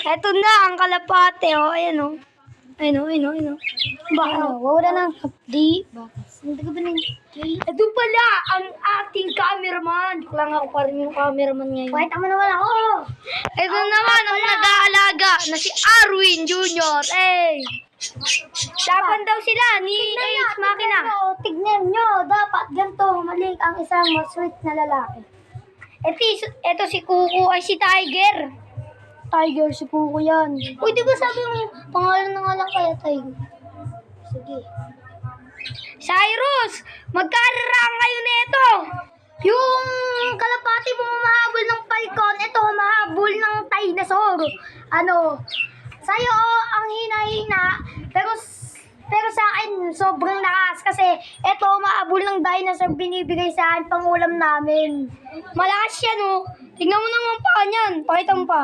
Eto na, ang kalapate, oh. Ayan, oh. Ayun, oh. Baka, Wala na. Di. Hindi ka ba nang... ito pala, ang ating cameraman. Joke lang, ako pa rin yung cameraman ngayon. Pakita mo naman ako. Ito naman, ang nag-aalaga na si Arwin Jr. Eh. Laban daw sila ni Ace Makina. Tignan nyo. Dapat ganito. Mali ang isang sweet na lalaki. Ito si Kuko ay si Tiger. Tiger, si Kuko yan. Uy, di ba sabi mo, pangalan na nga lang kaya Tiger? Sige. Cyrus, magkararang kayo nito. Yung kalapati mo mahabol ng falcon, ito mahabol ng dinosaur. Sa'yo ang hina-hina, pero sa akin sobrang lakas kasi ito mahabol ng dinosaur binibigay sa akin pang ulam namin. Malakas yan, oh. Tingnan mo naman pa niyan. Pakita mo pa.